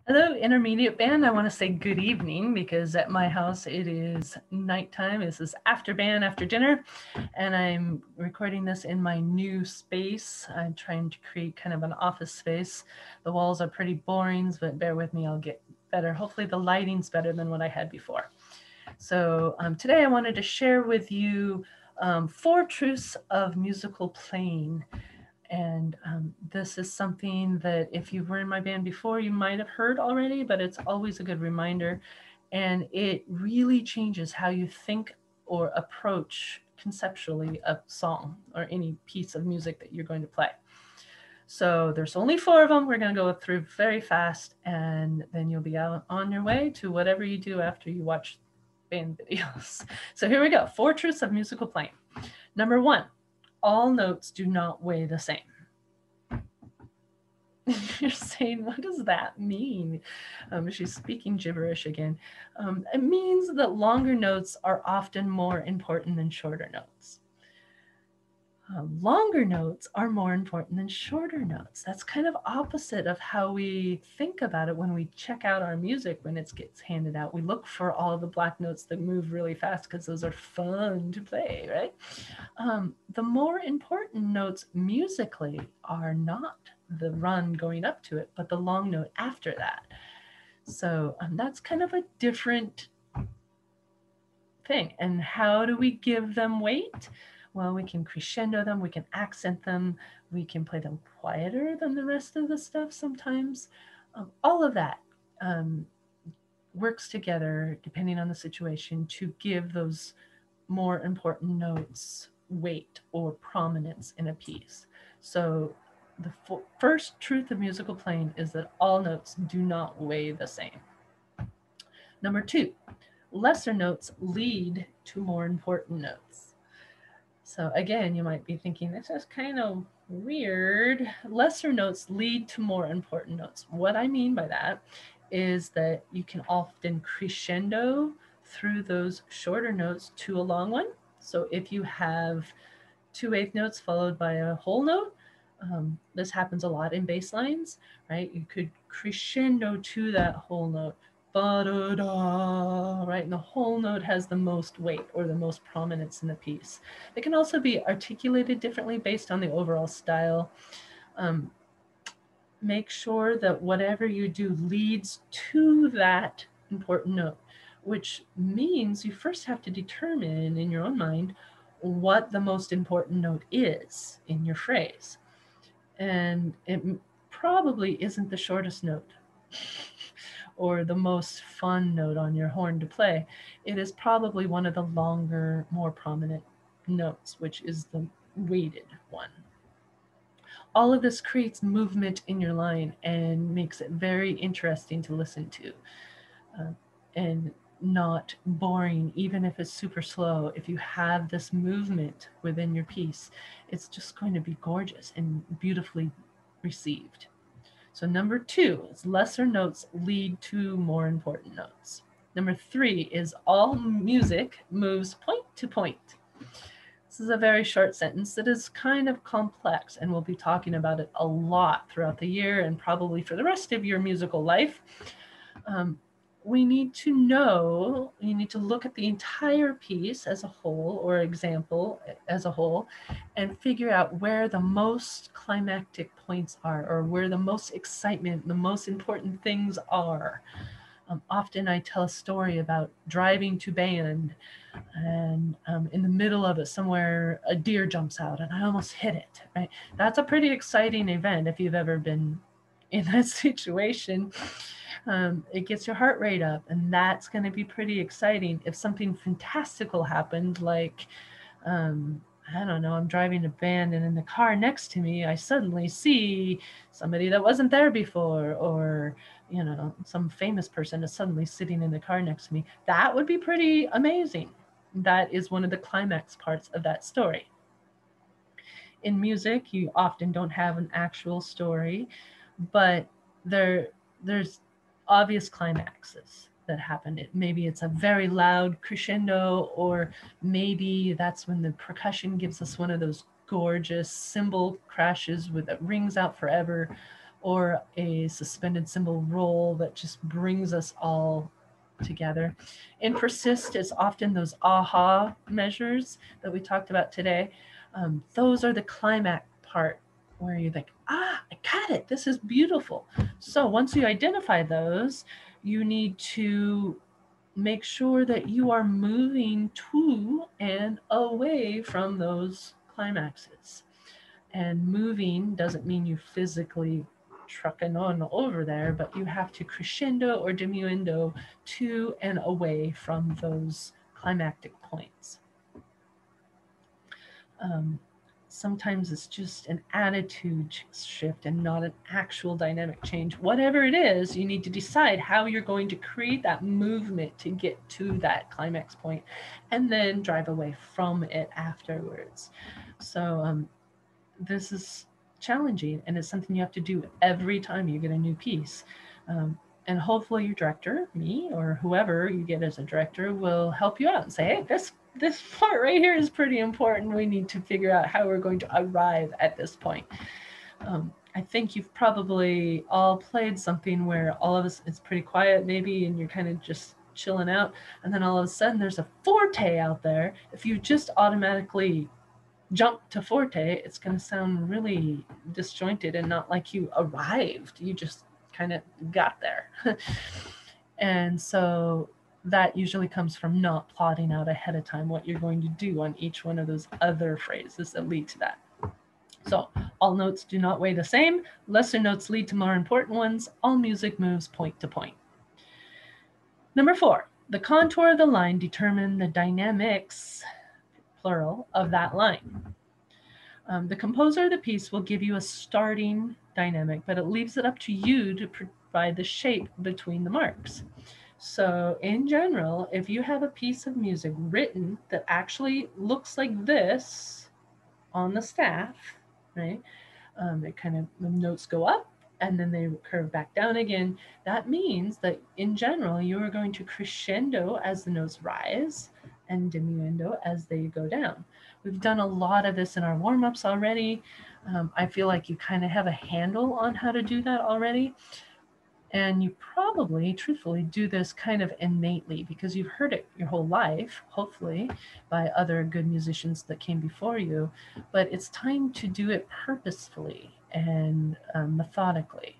Hello, intermediate band. I want to say good evening because at my house it is nighttime. This is after band, after dinner, and I'm recording this in my new space. I'm trying to create kind of an office space. The walls are pretty boring, but bear with me, I'll get better. Hopefully, the lighting's better than what I had before. So, today I wanted to share with you four truths of musical playing. And this is something that if you were in my band before, you might have heard already, but it's always a good reminder. And it really changes how you think or approach conceptually a song or any piece of music that you're going to play. So there's only four of them. We're going to go through very fast, and then you'll be out on your way to whatever you do after you watch band videos. So here we go. Four truths of musical playing. Number one, all notes do not weigh the same. You're saying, what does that mean? She's speaking gibberish again. It means that longer notes are often more important than shorter notes. Longer notes are more important than shorter notes. That's kind of opposite of how we think about it when we check out our music when it gets handed out. We look for all the black notes that move really fast because those are fun to play, right? The more important notes musically are not the run going up to it, but the long note after that. So that's kind of a different thing. And how do we give them weight? Well, we can crescendo them, we can accent them, we can play them quieter than the rest of the stuff sometimes. All of that works together depending on the situation to give those more important notes weight or prominence in a piece. So the first truth of musical playing is that all notes do not weigh the same. Number two, lesser notes lead to more important notes. So again, you might be thinking, this is kind of weird. Lesser notes lead to more important notes. What I mean by that is that you can often crescendo through those shorter notes to a long one. So if you have 2/8 notes followed by a whole note, this happens a lot in bass lines, right? You could crescendo to that whole note, ba-da-da, right? And the whole note has the most weight or the most prominence in the piece. It can also be articulated differently based on the overall style. Um, make sure that whatever you do leads to that important note, which means you first have to determine in your own mind what the most important note is in your phrase. And it probably isn't the shortest note or the most fun note on your horn to play. It is probably one of the longer, more prominent notes, which is the weighted one. All of this creates movement in your line and makes it very interesting to listen to, and not boring, even if it's super slow. If you have this movement within your piece, it's just going to be gorgeous and beautifully received. So number two is lesser notes lead to more important notes. Number three is all music moves point to point. This is a very short sentence that is kind of complex, and we'll be talking about it a lot throughout the year and probably for the rest of your musical life. Um, we need to know, you need to look at the entire piece as a whole or example as a whole and figure out where the most climactic points are or where the most excitement, the most important things are. Often I tell a story about driving to band, and in the middle of it somewhere a deer jumps out and I almost hit it, right? That's a pretty exciting event if you've ever been in that situation. It gets your heart rate up, and that's going to be pretty exciting. If something fantastical happened, like I don't know, I'm driving a band and in the car next to me I suddenly see somebody that wasn't there before, or some famous person is suddenly sitting in the car next to me, that would be pretty amazing. That is one of the climax parts of that story. In music, you often don't have an actual story, but there's obvious climaxes that happen. Maybe it's a very loud crescendo, or maybe that's when the percussion gives us one of those gorgeous cymbal crashes with that rings out forever, or a suspended cymbal roll that just brings us all together. In persist, it's often those aha measures that we talked about today. Those are the climax part where you're like, ah, I got it. This is beautiful. So once you identify those, you need to make sure that you are moving to and away from those climaxes. And moving doesn't mean you physically trucking on over there, but you have to crescendo or diminuendo to and away from those climactic points. Um, Sometimes it's just an attitude shift and not an actual dynamic change. Whatever it is, you need to decide how you're going to create that movement to get to that climax point and then drive away from it afterwards. So this is challenging, and it's something you have to do every time you get a new piece. And hopefully your director, me or whoever you get as a director, will help you out and say, hey, this part right here is pretty important. We need to figure out how we're going to arrive at this point. I think you've probably all played something where all of us, it's pretty quiet maybe, and you're kind of just chilling out. And then all of a sudden there's a forte out there. If you just automatically jump to forte, it's going to sound really disjointed and not like you arrived. You just kind of got there. And so that usually comes from not plotting out ahead of time what you're going to do on each one of those other phrases that lead to that. So all notes do not weigh the same. Lesser notes lead to more important ones. All music moves point to point. Number 4, the contour of the line determine the dynamics, plural, of that line. The composer of the piece will give you a starting dynamic, but it leaves it up to you to provide the shape between the marks. So in general, if you have a piece of music written that actually looks like this on the staff, right? It kind of, the notes go up and then they curve back down again. That means that in general, you are going to crescendo as the notes rise and diminuendo as they go down. We've done a lot of this in our warm-ups already. I feel like you kind of have a handle on how to do that already. And you probably, truthfully, do this kind of innately because you've heard it your whole life, hopefully, by other good musicians that came before you. But it's time to do it purposefully and methodically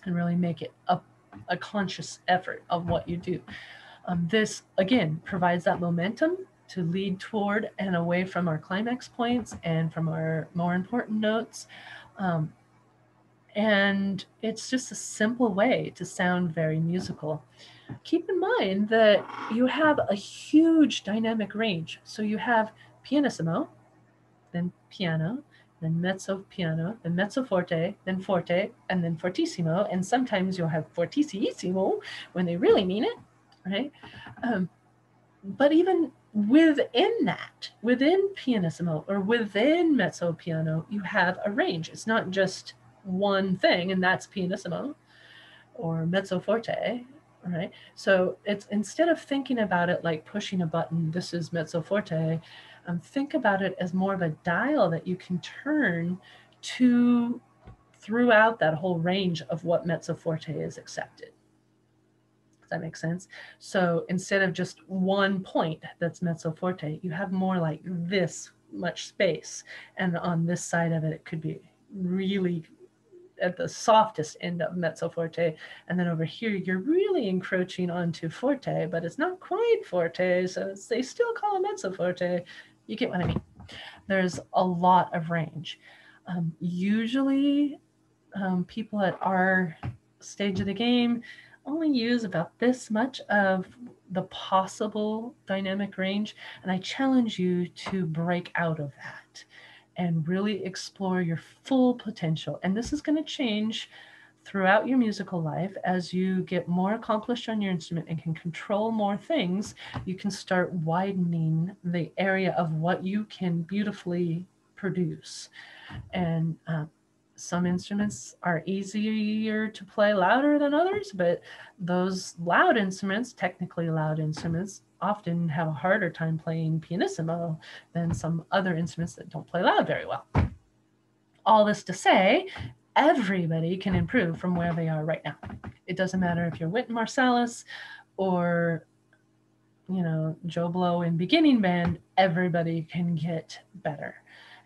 and really make it a conscious effort of what you do. This, again, provides that momentum to lead toward and away from our climax points and from our more important notes. And it's just a simple way to sound very musical. Keep in mind that you have a huge dynamic range. So you have pianissimo, then piano, then mezzo piano, then mezzo forte, then forte, and then fortissimo. And sometimes you'll have fortissimo when they really mean it, right? But even within that, within pianissimo or within mezzo piano, you have a range. It's not just one thing, and that's pianissimo or mezzo forte, right? So it's, instead of thinking about it like pushing a button, this is mezzo forte, think about it as more of a dial that you can turn to throughout that whole range of what mezzo forte is accepted. Does that make sense? So instead of just one point that's mezzo forte, you have more like this much space, and on this side of it, it could be really at the softest end of mezzo forte, and then over here you're really encroaching onto forte, but it's not quite forte, so they still call it mezzo forte. You get what I mean? There's a lot of range. Usually people at our stage of the game only use about this much of the possible dynamic range, and I challenge you to break out of that and really explore your full potential. And this is going to change throughout your musical life as you get more accomplished on your instrument and can control more things. You can start widening the area of what you can beautifully produce. And some instruments are easier to play louder than others, but those loud instruments, technically loud instruments, often have a harder time playing pianissimo than some other instruments that don't play loud very well. All this to say, everybody can improve from where they are right now. It doesn't matter if you're Wynton Marsalis or, you know, Joe Blow in beginning band, everybody can get better.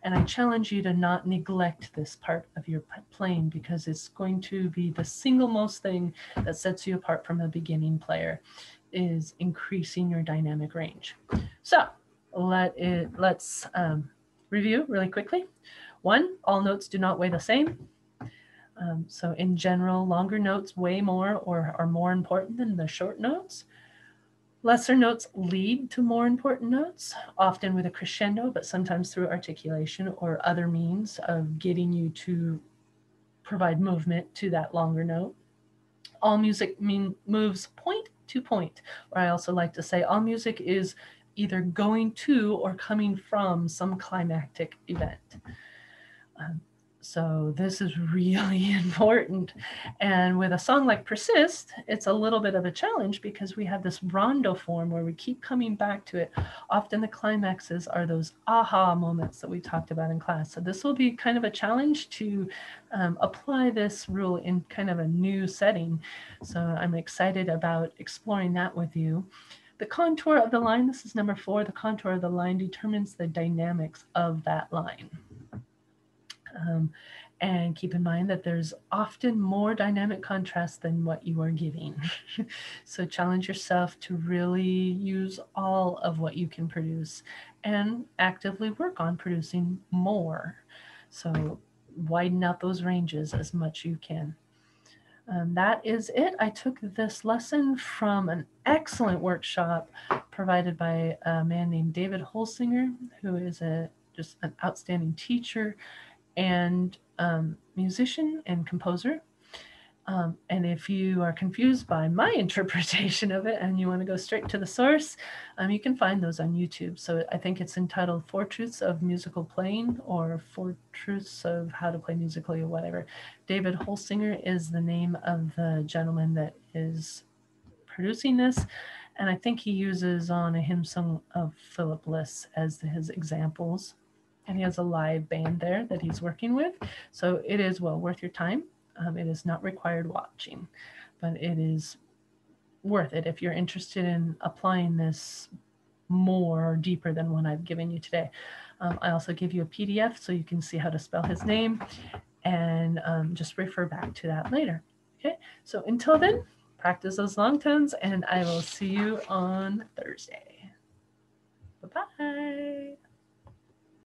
And I challenge you to not neglect this part of your playing, because it's going to be the single most thing that sets you apart from a beginning player, is increasing your dynamic range. So let's review really quickly. 1, all notes do not weigh the same. So in general, longer notes weigh more or are more important than the short notes. Lesser notes lead to more important notes, often with a crescendo, but sometimes through articulation or other means of getting you to provide movement to that longer note. All music moves point to point, or I also like to say all music is either going to or coming from some climactic event. So this is really important. And with a song like Persist, it's a little bit of a challenge because we have this rondo form where we keep coming back to it. Often the climaxes are those aha moments that we talked about in class. So this will be kind of a challenge to apply this rule in kind of a new setting. So I'm excited about exploring that with you. The contour of the line, this is number 4, the contour of the line determines the dynamics of that line. And keep in mind that there's often more dynamic contrast than what you are giving. So challenge yourself to really use all of what you can produce and actively work on producing more. So widen out those ranges as much as you can. That is it. I took this lesson from an excellent workshop provided by a man named David Holsinger, who is just an outstanding teacher and musician and composer. And if you are confused by my interpretation of it and you want to go straight to the source, you can find those on YouTube. So I think it's entitled 4 Truths of Musical Playing, or 4 Truths of How to Play Musically, or whatever. David Holsinger is the name of the gentleman that is producing this. And I think he uses on a hymn song of Philip Bliss as his examples. And he has a live band there that he's working with. So it is well worth your time. It is not required watching, but it is worth it if you're interested in applying this more or deeper than what I've given you today. I also give you a PDF so you can see how to spell his name, and just refer back to that later. Okay, so until then, practice those long tones, and I will see you on Thursday. Bye-bye.